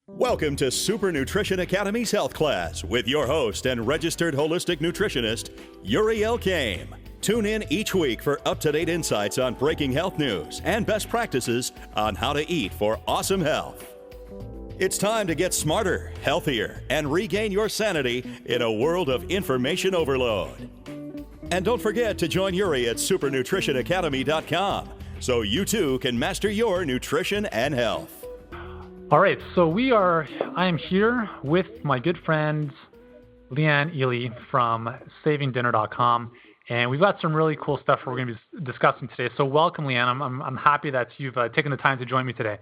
Welcome to Super Nutrition Academy's Health Class with your host and registered holistic nutritionist, Uri Elkaim. Tune in each week for up-to-date insights on breaking health news and best practices on how to eat for awesome health. It's time to get smarter, healthier, and regain your sanity in a world of information overload. And don't forget to join Uri at supernutritionacademy.com so you too can master your nutrition and health. All right, so I am here with my good friend Leanne Ely from savingdinner.com, and we've got some really cool stuff we're going to be discussing today. So welcome, Leanne. I'm happy that you've taken the time to join me today.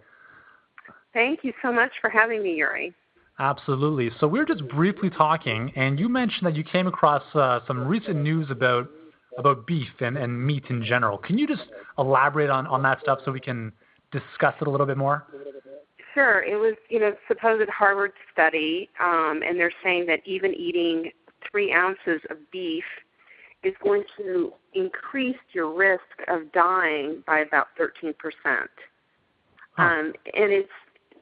Thank you so much for having me, Uri. Absolutely. So we were just briefly talking, and you mentioned that you came across some recent news about beef and meat in general. Can you just elaborate on that stuff so we can discuss it a little bit more? Sure. It was, supposed Harvard study, and they're saying that even eating 3 ounces of beef is going to increase your risk of dying by about 13%. And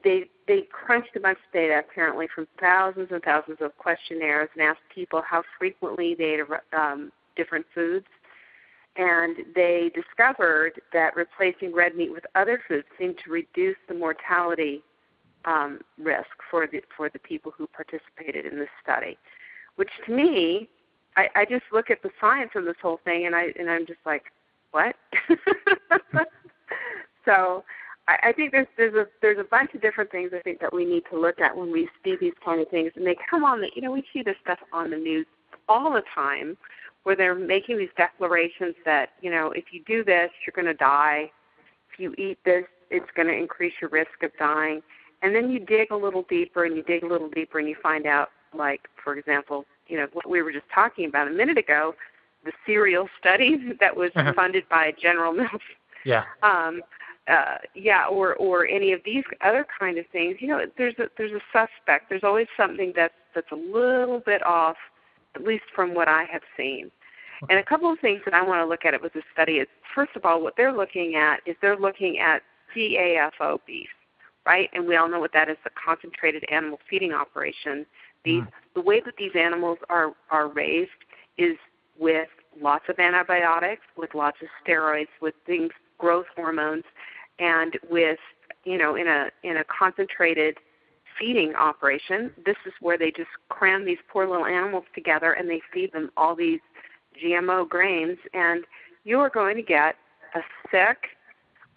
they crunched a bunch of data, apparently, from thousands and thousands of questionnaires and asked people how frequently they ate different foods. And they discovered that replacing red meat with other foods seemed to reduce the mortality risk for the people who participated in this study. Which to me, I just look at the science of this whole thing, and I'm just like, what? So I think there's a bunch of different things I think that we need to look at when we see these kind of things, and they come on. We see this stuff on the news all the time, where they're making these declarations that, if you do this, you're going to die. If you eat this, it's going to increase your risk of dying. And then you dig a little deeper and you dig a little deeper and you find out, like, for example, what we were just talking about a minute ago, the cereal study that was funded by General Mills. Yeah. Or any of these other kind of things. There's a suspect. There's always something that's a little bit off, at least from what I have seen. And a couple of things that I want to look at with this study is, first of all, what they're looking at is CAFO beef, right? And we all know what that is, the concentrated animal feeding operation. The way that these animals are raised is with lots of antibiotics, with lots of steroids, with growth hormones, and with, in a concentrated feeding operation. This is where they just cram these poor little animals together and they feed them all these GMO grains, and you are going to get a sick,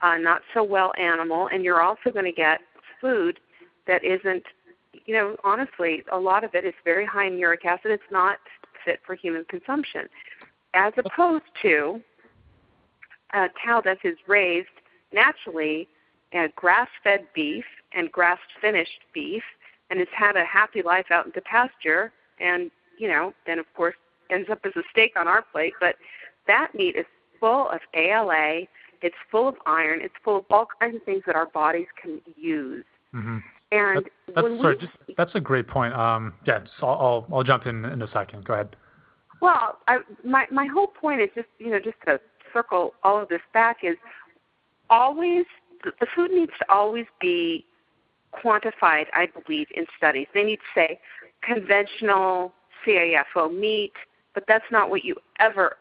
not so well animal, and you're also going to get food that isn't, honestly, a lot of it is very high in uric acid. It's not fit for human consumption, as opposed to a cow that is raised naturally, grass-fed beef and grass-finished beef, and has had a happy life out into pasture, and, then, of course, ends up as a steak on our plate. But that meat is full of ALA, it's full of iron, it's full of all kinds of things that our bodies can use. Mm-hmm. And that's a great point. So I'll jump in a second. Go ahead. Well, my whole point is just to circle all of this back is always the food needs to always be quantified, I believe, in studies. They need to say conventional CAFO meat, but that's not what you ever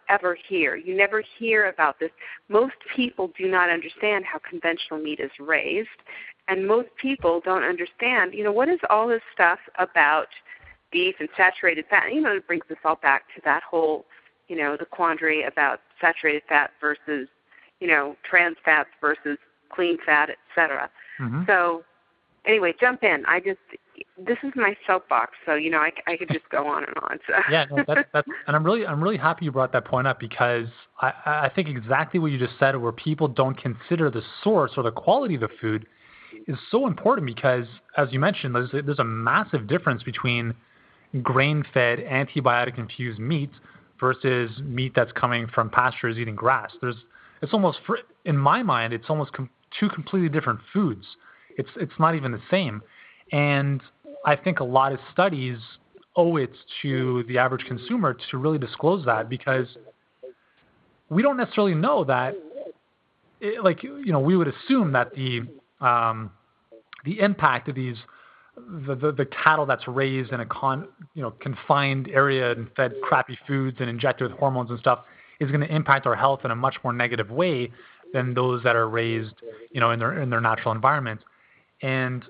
hear. You never hear about this. Most people do not understand how conventional meat is raised, and most people don't understand, what is all this stuff about beef and saturated fat? It brings us all back to that whole, the quandary about saturated fat versus, trans fats versus clean fat, et cetera. Mm-hmm. So anyway, jump in. This is my soapbox, so I could just go on and on. So. Yeah, no, that's and I'm really happy you brought that point up, because I think exactly what you just said, where people don't consider the source or the quality of the food, is so important, because, as you mentioned, there's a massive difference between grain-fed, antibiotic-infused meat versus meat that's coming from pastures eating grass. It's almost, in my mind, it's almost two completely different foods. It's not even the same. And I think a lot of studies owe it to the average consumer to really disclose that, because we don't necessarily know that, we would assume that the impact of these the cattle that's raised in a confined area and fed crappy foods and injected with hormones and stuff is going to impact our health in a much more negative way than those that are raised, in their natural environment. And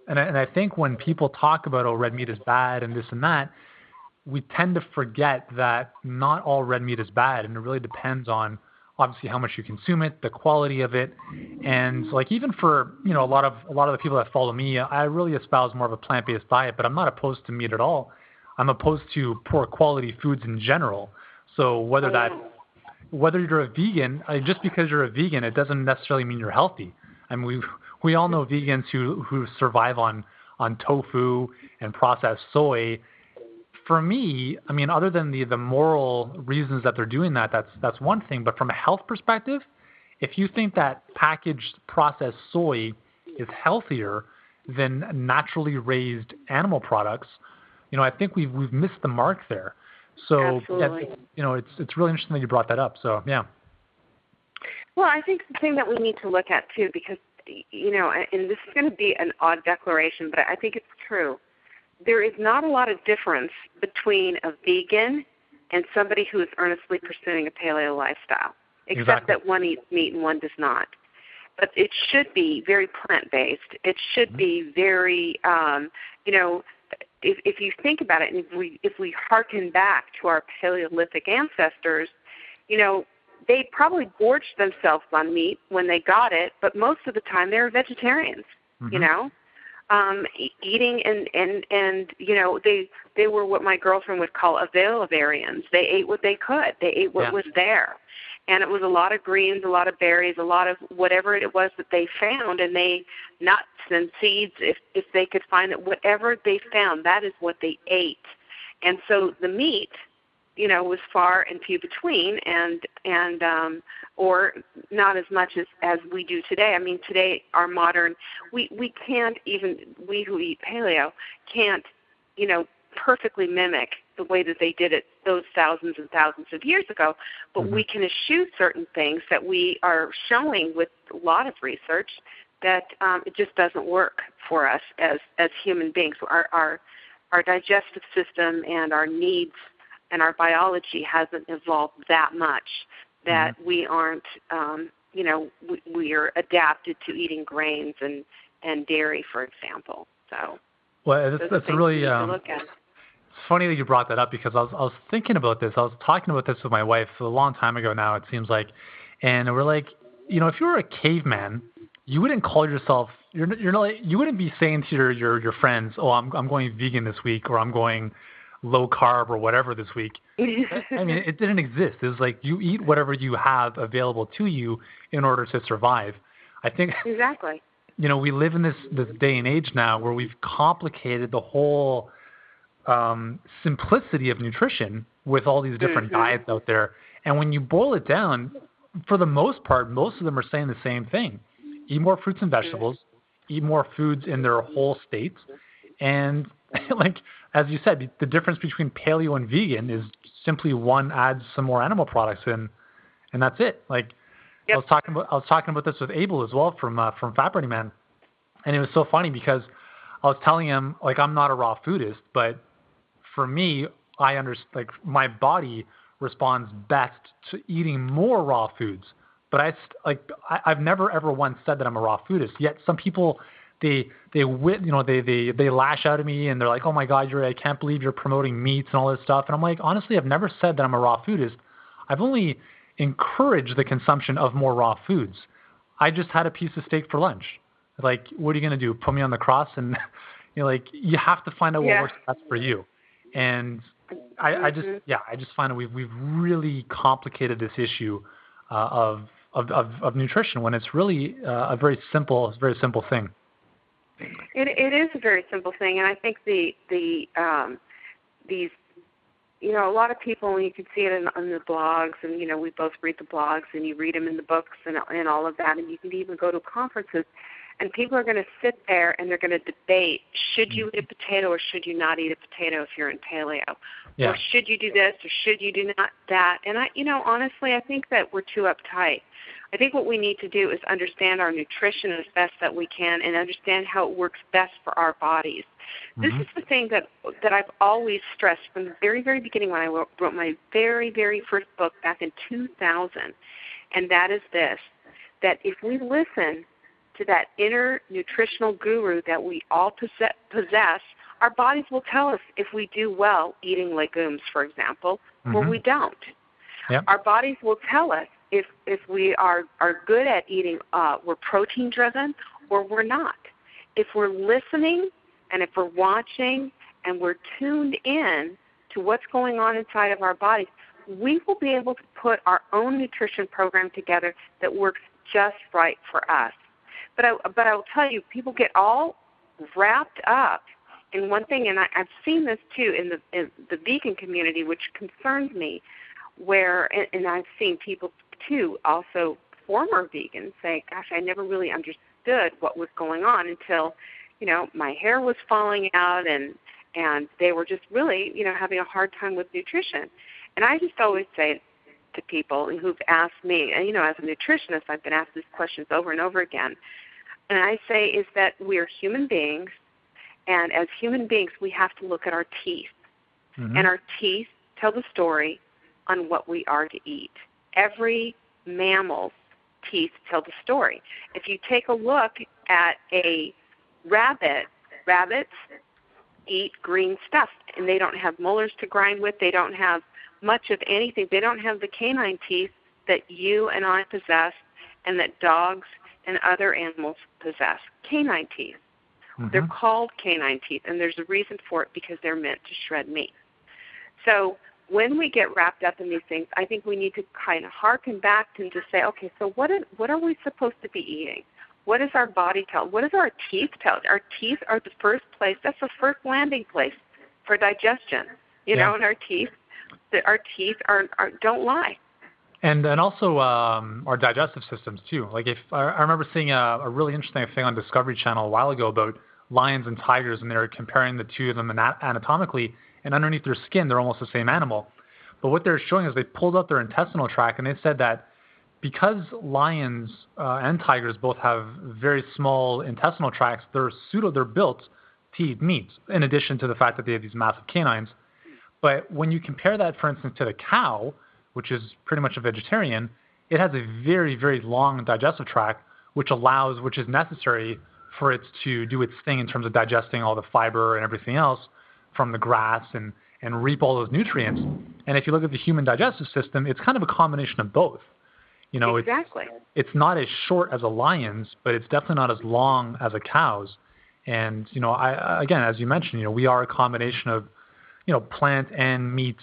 I think when people talk about, red meat is bad and this and that, we tend to forget that not all red meat is bad, and it really depends on obviously how much you consume it, the quality of it, and like even for a lot of the people that follow me, I really espouse more of a plant-based diet, but I'm not opposed to meat at all. I'm opposed to poor quality foods in general. So whether you're a vegan, just because you're a vegan, it doesn't necessarily mean you're healthy. I mean, we all know vegans who survive on tofu and processed soy. For me, I mean, other than the moral reasons that they're doing that, that's one thing. But from a health perspective, if you think that packaged processed soy is healthier than naturally raised animal products, I think we've missed the mark there. So, it's really interesting that you brought that up. So, yeah. Well, I think the thing that we need to look at too, because and this is going to be an odd declaration, but I think it's true. There is not a lot of difference between a vegan and somebody who is earnestly pursuing a paleo lifestyle, except that one eats meat and one does not. But it should be very plant-based. It should be very, if you think about it, and if we hearken back to our Paleolithic ancestors, they probably gorged themselves on meat when they got it, but most of the time they were vegetarians, eating and they were what my girlfriend would call availarians. They ate what they could. They ate what was there. And it was a lot of greens, a lot of berries, a lot of whatever it was that they found, and nuts and seeds, if they could find it, whatever they found, that is what they ate. And so the meat, was far and few between, and or not as much as we do today. I mean, today our modern, we can't even, we who eat paleo can't, perfectly mimic the way that they did it those thousands and thousands of years ago, but we can eschew certain things that we are showing with a lot of research that it just doesn't work for us as human beings. Our digestive system and our needs and our biology hasn't evolved that much that we aren't, we are adapted to eating grains and dairy, for example. So, well, that's really it's funny that you brought that up, because I was thinking about this. I was talking about this with my wife a long time ago now, it seems like, and we're like, if you were a caveman, you wouldn't call yourself, you wouldn't be saying to your friends, oh, I'm going vegan this week, or I'm going low carb or whatever this week. I mean, it didn't exist. It was like you eat whatever you have available to you in order to survive. I think exactly. We live in this day and age now where we've complicated the whole simplicity of nutrition with all these different diets out there. And when you boil it down, for the most part, most of them are saying the same thing. Eat more fruits and vegetables, eat more foods in their whole states, and like, as you said, the difference between paleo and vegan is simply one adds some more animal products in, and that's it. Like, I was talking about this with Abel as well from Fat Burning Man, and it was so funny because I was telling him, like, I'm not a raw foodist, but for me, I understand, like, my body responds best to eating more raw foods. But I've never ever once said that I'm a raw foodist. Yet some people, they lash out at me and they're like, oh my God, I can't believe you're promoting meats and all this stuff. And I'm like, honestly, I've never said that I'm a raw foodist. I've only encouraged the consumption of more raw foods. I just had a piece of steak for lunch. Like, what are you going to do? Put me on the cross? And you have to find out what works best for you. And I just find that we've really complicated this issue of nutrition when it's really a very simple thing. It is a very simple thing, and I think these a lot of people, and you can see it in the blogs, and we both read the blogs, and you read them in the books and all of that, and you can even go to conferences, And people are going to sit there and they're going to debate, should you eat a potato or should you not eat a potato if you're in paleo? Yeah. Or should you do this or should you do not that? And honestly, I think that we're too uptight. I think what we need to do is understand our nutrition as best that we can and understand how it works best for our bodies. This is the thing that I've always stressed from the very, very beginning when I wrote my very, very first book back in 2000, and that is this, that if we listen to that inner nutritional guru that we all possess, our bodies will tell us if we do well eating legumes, for example, or we don't. Yep. Our bodies will tell us if we are good at eating, we're protein-driven, or we're not. If we're listening and if we're watching and we're tuned in to what's going on inside of our bodies, we will be able to put our own nutrition program together that works just right for us. But I will tell you, people get all wrapped up in one thing, and I've seen this too in the vegan community, which concerns me, and I've seen people too, also former vegans, say, gosh, I never really understood what was going on until, my hair was falling out and they were just really, having a hard time with nutrition. And I just always say to people who've asked me, and, as a nutritionist, I've been asked these questions over and over again, and I say is that we're human beings, and as human beings, we have to look at our teeth. And our teeth tell the story on what we are to eat. Every mammal's teeth tell the story. If you take a look at a rabbit, rabbits eat green stuff, and they don't have molars to grind with. They don't have much of anything. They don't have the canine teeth that you and I possess and that dogs and other animals possess, canine teeth. They're called canine teeth, and there's a reason for it because they're meant to shred meat. So when we get wrapped up in these things, I think we need to kind of hearken back and just say, okay, so what are we supposed to be eating? What does our body tell? What does our teeth tell? Our teeth are the first place. That's the first landing place for digestion. And our teeth don't lie. And also our digestive systems too. Like I remember seeing a really interesting thing on Discovery Channel a while ago about lions and tigers, and they were comparing the two of them anatomically, and underneath their skin, they're almost the same animal. But what they're showing is they pulled out their intestinal tract, and they said that because lions and tigers both have very small intestinal tracts, they're built to eat meat, in addition to the fact that they have these massive canines. But when you compare that, for instance, to the cow, which is pretty much a vegetarian, it has a very, very long digestive tract, which is necessary for it to do its thing in terms of digesting all the fiber and everything else from the grass and reap all those nutrients. And if you look at the human digestive system, it's kind of a combination of both. Exactly. It's not as short as a lion's, but it's definitely not as long as a cow's. And, again, as you mentioned, we are a combination of, plant and meats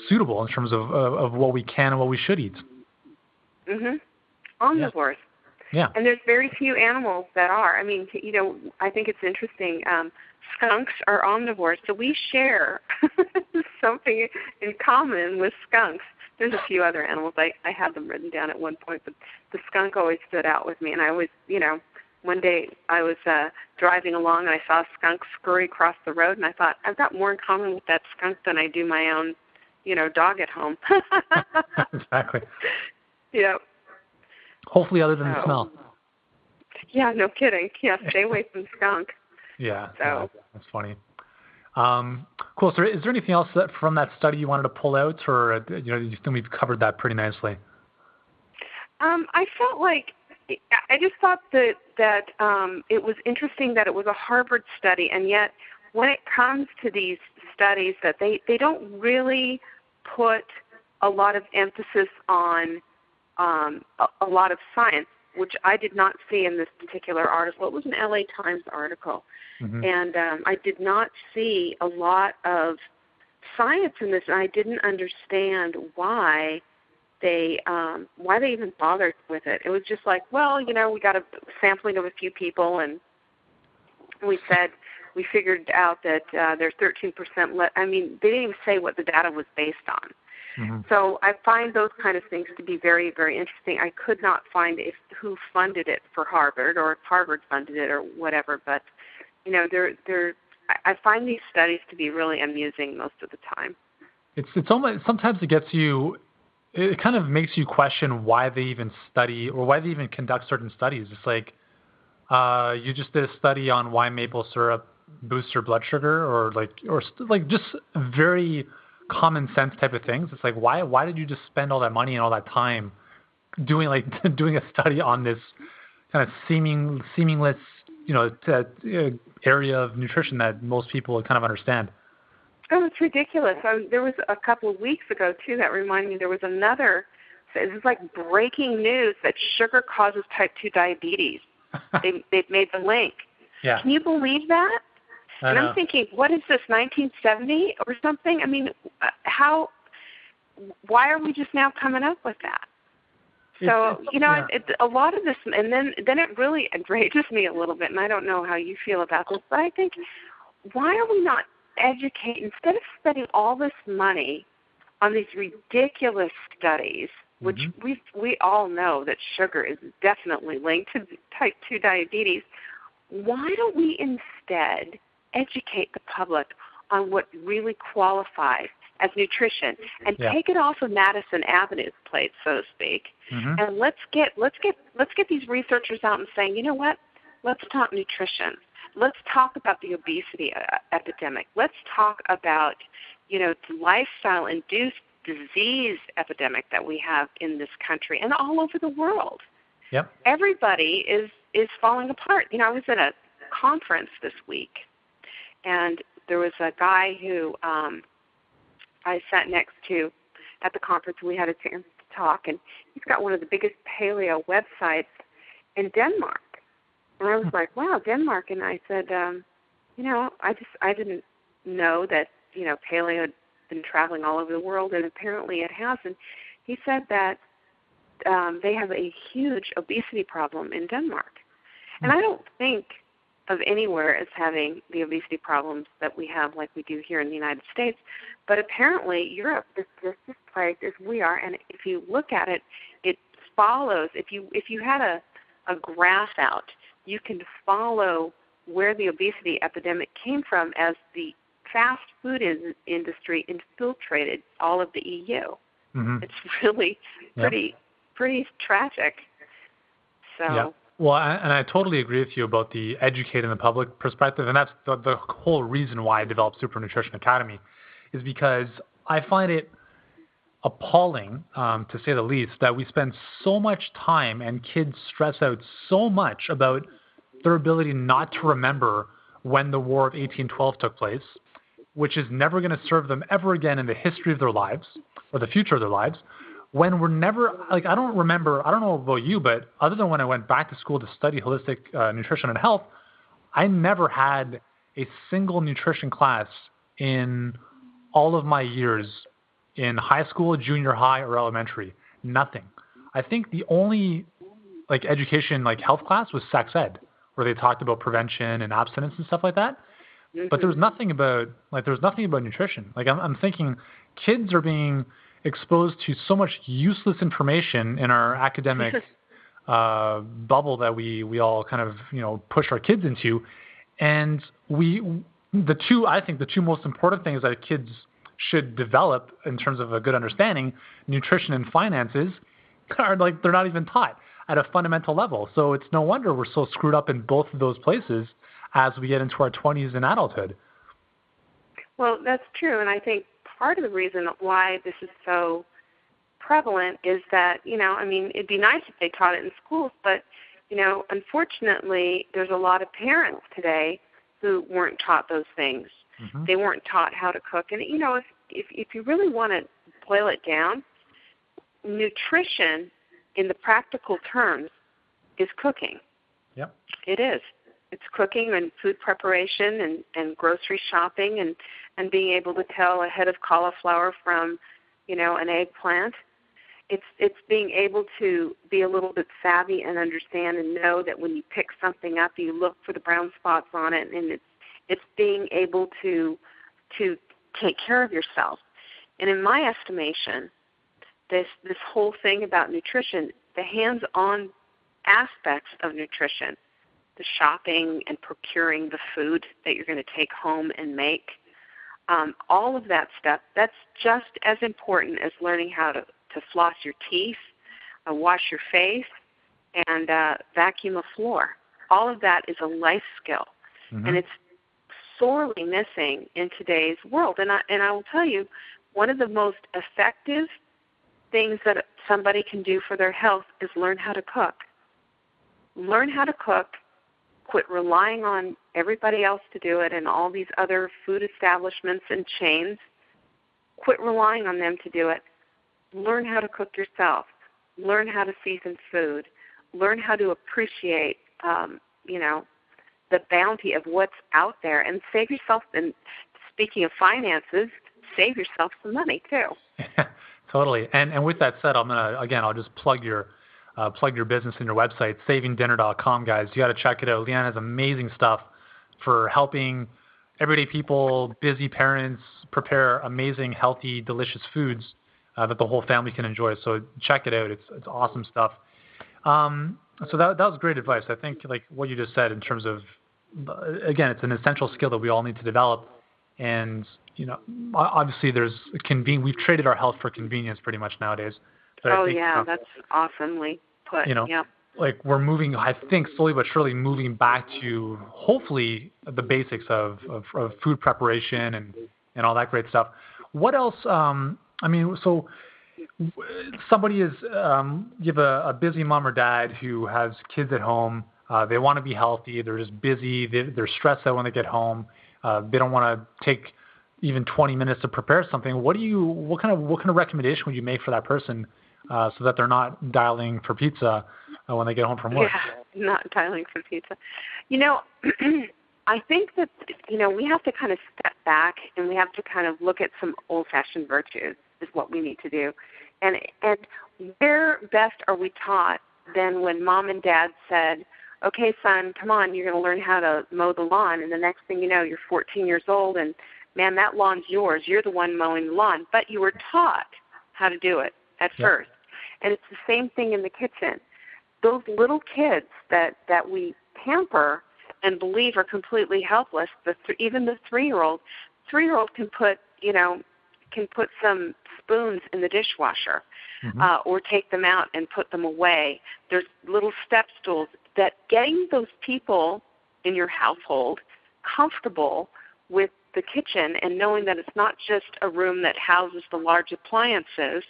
suitable in terms of what we can and what we should eat. Omnivores. Yeah. And there's very few animals that are. I mean, I think it's interesting. Skunks are omnivores, so we share something in common with skunks. There's a few other animals. I had them written down at one point, but the skunk always stood out with me. And I always, one day I was driving along and I saw a skunk scurry across the road, and I thought, I've got more in common with that skunk than I do my own, dog at home. Exactly. Yeah. Hopefully other than the smell. Yeah, no kidding. Yeah, stay away from skunk. Yeah, so. That's funny. Cool. So is there anything else from that study you wanted to pull out, or do you think we've covered that pretty nicely? I felt like I just thought that it was interesting that it was a Harvard study, and yet when it comes to these studies, that they don't really put a lot of emphasis on a lot of science, which I did not see in this particular article. It was an LA Times article. And I did not see a lot of science in this, and I didn't understand why they even bothered with it. It was just like, well, we got a sampling of a few people, and we figured out that there's 13% less. I mean, they didn't even say what the data was based on. Mm-hmm. So I find those kind of things to be very, very interesting. I could not find who funded it for Harvard, or if Harvard funded it or whatever, but I find these studies to be really amusing most of the time. It's almost, sometimes it kind of makes you question why they even study or why they even conduct certain studies. It's like you just did a study on why maple syrup boosts your blood sugar, or just very common sense type of things. It's like, why did you just spend all that money and all that time doing a study on this kind of seamless area of nutrition that most people kind of understand? Oh, it's ridiculous. There was a couple of weeks ago, too, that reminded me there was another, it was like breaking news that sugar causes type 2 diabetes. They've made the link. Yeah. Can you believe that? And I'm thinking, what is this, 1970 or something? I mean, why are we just now coming up with that? So, a lot of this, and then it really enrages me a little bit, and I don't know how you feel about this, but I think, why are we not educating, instead of spending all this money on these ridiculous studies, which we all know that sugar is definitely linked to type 2 diabetes, why don't we instead educate the public on what really qualifies as nutrition and take it off of Madison Avenue's plate, so to speak, and let's get these researchers out and saying, you know what, let's talk nutrition. Let's talk about the obesity epidemic. Let's talk about, the lifestyle-induced disease epidemic that we have in this country and all over the world. Yep. Everybody is falling apart. I was at a conference this week, and there was a guy who I sat next to at the conference, and we had a chance to talk, and he's got one of the biggest paleo websites in Denmark. And I was like, wow, Denmark. And I said, I didn't know that, paleo had been traveling all over the world, and apparently it has. And he said that they have a huge obesity problem in Denmark. And I don't think of anywhere as having the obesity problems that we have like we do here in the United States. But apparently Europe is just as plagued as we are. And if you look at it, it follows. If you had a graph out, you can follow where the obesity epidemic came from as the fast food industry infiltrated all of the EU. It's really pretty tragic. So. Yeah. Well, and I totally agree with you about the educating the public perspective, and that's the whole reason why I developed Super Nutrition Academy, is because I find it appalling, to say the least, that we spend so much time and kids stress out so much about their ability not to remember when the War of 1812 took place, which is never going to serve them ever again in the history of their lives or the future of their lives, when we're never, I don't know about you, but other than when I went back to school to study holistic nutrition and health, I never had a single nutrition class in all of my years in high school, junior high, or elementary. Nothing. I think the only education, health class was sex ed, where they talked about prevention and abstinence and stuff like that. But there was nothing about nutrition. I'm thinking kids are being exposed to so much useless information in our academic bubble that we all kind of push our kids into, and I think the two most important things that kids should develop in terms of a good understanding, nutrition and finances, are they're not even taught at a fundamental level. So it's no wonder we're so screwed up in both of those places as we get into our 20s and adulthood. Well, that's true, and I think part of the reason why this is so prevalent is that, it'd be nice if they taught it in schools, but, unfortunately, there's a lot of parents today who weren't taught those things. They weren't taught how to cook. And, if you really want to boil it down, nutrition in the practical terms is cooking. Yep. It is. It's cooking and food preparation and grocery shopping and being able to tell a head of cauliflower from, an eggplant. It's being able to be a little bit savvy and understand and know that when you pick something up, you look for the brown spots on it, and it's being able to take care of yourself. And in my estimation, this whole thing about nutrition, the hands-on aspects of nutrition, the shopping and procuring the food that you're going to take home and make, all of that stuff, that's just as important as learning how to floss your teeth, wash your face, and vacuum a floor. All of that is a life skill, and it's sorely missing in today's world. And I will tell you, one of the most effective things that somebody can do for their health is learn how to cook. Learn how to cook. Quit relying on everybody else to do it and all these other food establishments and chains. Quit relying on them to do it. Learn how to cook yourself. Learn how to season food. Learn how to appreciate, the bounty of what's out there, and save yourself. And speaking of finances, save yourself some money too. Totally. And with that said, I'll just plug your business and your website, savingdinner.com, guys. You got to check it out. Leanne has amazing stuff for helping everyday people, busy parents prepare amazing, healthy, delicious foods that the whole family can enjoy. So check it out. It's awesome stuff. So that was great advice. I think like what you just said in terms of, again, it's an essential skill that we all need to develop. And, obviously we've traded our health for convenience pretty much nowadays. But I think, that's awesomely put. Yep. Like we're moving, I think slowly but surely moving back to hopefully the basics of food preparation and all that great stuff. What else? So somebody is, you have a busy mom or dad who has kids at home. They want to be healthy. They're just busy. They're stressed out when they get home. They don't want to take even 20 minutes to prepare something. What kind of recommendation would you make for that person so that they're not dialing for pizza when they get home from work? Yeah, not dialing for pizza. I think that, we have to kind of step back and we have to kind of look at some old-fashioned virtues is what we need to do. And where best are we taught than when mom and dad said, okay, son, come on, you're going to learn how to mow the lawn. And the next thing you know, you're 14 years old and, man, that lawn's yours. You're the one mowing the lawn. But you were taught how to do it at first. And it's the same thing in the kitchen. Those little kids that we pamper and believe are completely helpless, even the 3-year-old can put some spoons in the dishwasher or take them out and put them away. There's little step stools that getting those people in your household comfortable with the kitchen and knowing that it's not just a room that houses the large appliances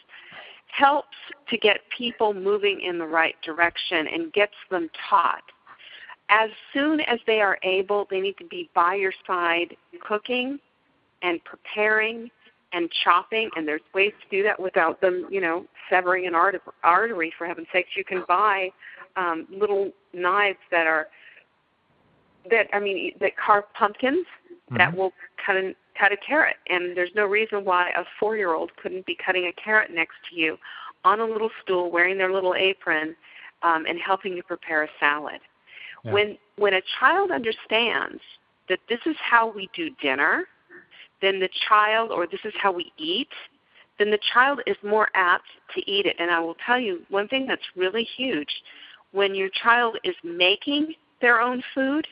helps to get people moving in the right direction and gets them taught. As soon as they are able, they need to be by your side cooking and preparing and chopping, and there's ways to do that without them, severing an artery, for heaven's sakes. You can buy little knives that carve pumpkins that will cut a carrot, and there's no reason why a 4-year-old couldn't be cutting a carrot next to you on a little stool, wearing their little apron, and helping you prepare a salad. Yeah. When a child understands that this is how we do dinner, then the child, or this is how we eat, then the child is more apt to eat it. And I will tell you one thing that's really huge. When your child is making their own food,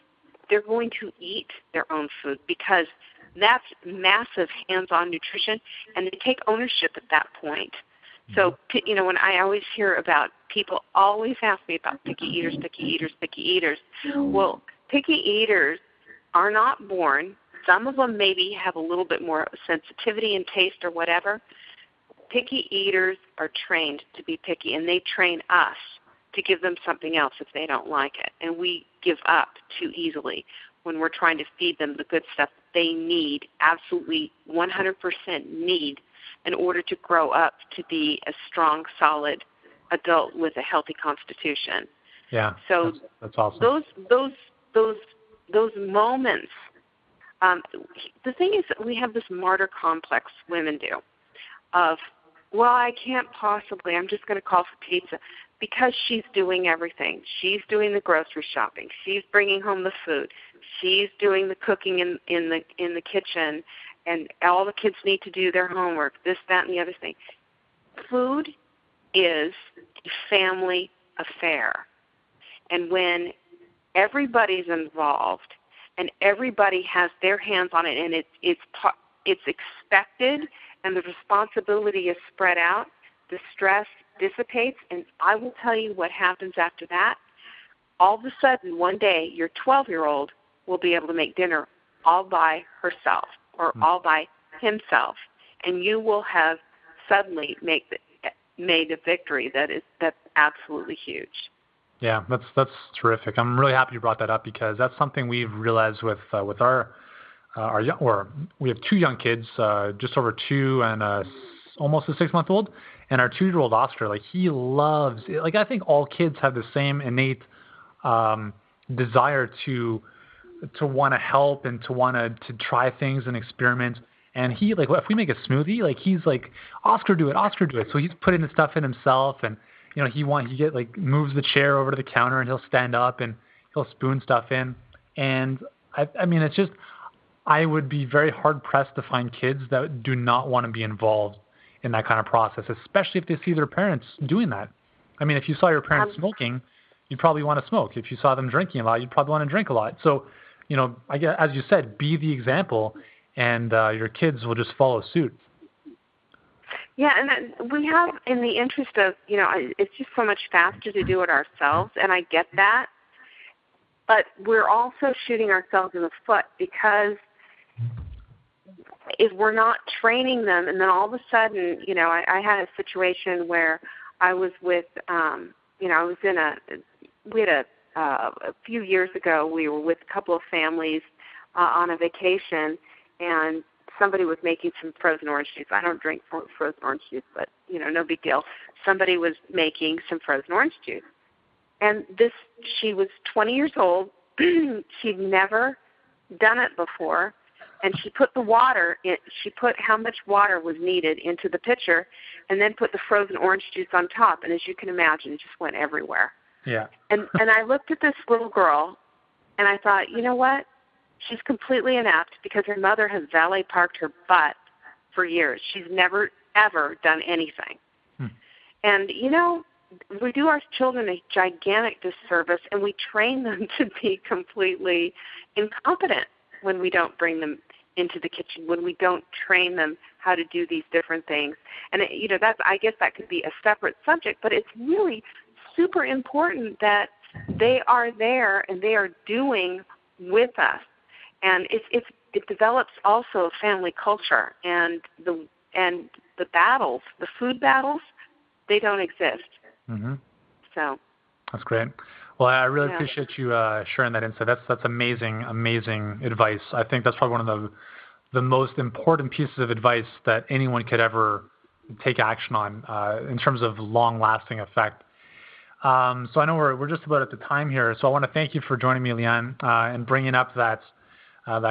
they're going to eat their own food because that's massive hands-on nutrition, and they take ownership at that point. So, when I always hear about people always ask me about picky eaters. Well, picky eaters are not born. Some of them maybe have a little bit more sensitivity and taste or whatever. Picky eaters are trained to be picky, and they train us to give them something else if they don't like it. And we give up too easily when we're trying to feed them the good stuff they need, absolutely 100% need, in order to grow up to be a strong, solid adult with a healthy constitution. Yeah, so that's awesome. Those moments. The thing is that we have this martyr complex, women do, of, well, I can't possibly, I'm just going to call for pizza, because she's doing everything. She's doing the grocery shopping. She's bringing home the food. She's doing the cooking in the kitchen and all the kids need to do their homework, this, that, and the other thing. Food is a family affair. And when everybody's involved and everybody has their hands on it, and it's expected and the responsibility is spread out, the stress dissipates, and I will tell you what happens after that. All of a sudden, one day, your 12-year-old will be able to make dinner all by herself or all by himself, and you will have suddenly made a victory that's absolutely huge. Yeah, that's terrific. I'm really happy you brought that up because that's something we've realized with our we have 2 young kids, just over 2 and almost a 6-month-old, and our 2-year-old Oscar. Like, he loves, like, I think all kids have the same innate desire to want to help and to want to try things and experiment. And he, like, if we make a smoothie, like, he's like, Oscar, do it. So he's putting the stuff in himself, and he moves the chair over to the counter, and he'll stand up and he'll spoon stuff in. And I mean, it's just, I would be very hard pressed to find kids that do not want to be involved in that kind of process, especially if they see their parents doing that. I mean, if you saw your parents smoking, you'd probably want to smoke. If you saw them drinking a lot, you'd probably want to drink a lot. So, I guess, as you said, be the example, and your kids will just follow suit. Yeah, and we have, in the interest of, it's just so much faster to do it ourselves, and I get that. But we're also shooting ourselves in the foot because if we're not training them, and then all of a sudden, I had a situation where I was with, we had a few years ago, we were with a couple of families on a vacation, and somebody was making some frozen orange juice. I don't drink frozen orange juice, but, no big deal. Somebody was making some frozen orange juice. And she was 20 years old. She'd never done it before. And she put the water in, she put how much water was needed into the pitcher, and then put the frozen orange juice on top. And as you can imagine, it just went everywhere. Yeah. And I looked at this little girl, and I thought, you know what? She's completely inept because her mother has valet parked her butt for years. She's never, ever done anything. And, we do our children a gigantic disservice, and we train them to be completely incompetent when we don't bring them into the kitchen, when we don't train them how to do these different things. And, I guess that could be a separate subject, but it's really super important that they are there and they are doing with us. And it develops also a family culture, and the battles, the food battles, they don't exist. Mm-hmm. So that's great. Well, I really appreciate you sharing that insight. That's amazing advice. I think that's probably one of the most important pieces of advice that anyone could ever take action on in terms of long-lasting effect. So I know we're just about at the time here. So I want to thank you for joining me, Leanne, and bringing up that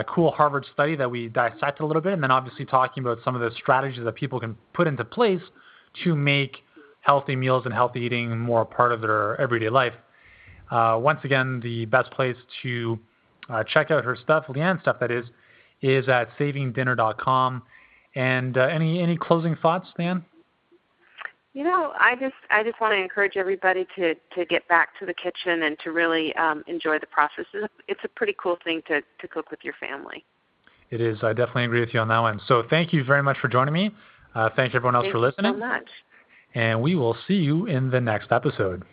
cool Harvard study that we dissected a little bit, and then obviously talking about some of the strategies that people can put into place to make healthy meals and healthy eating more a part of their everyday life. Once again, the best place to check out her stuff, Leanne's stuff that is at savingdinner.com. And any closing thoughts, Leanne? I just want to encourage everybody to get back to the kitchen and to really enjoy the process. It's a pretty cool thing to cook with your family. It is. I definitely agree with you on that one. So thank you very much for joining me. Thank you everyone else for listening. Thank you so much. And we will see you in the next episode.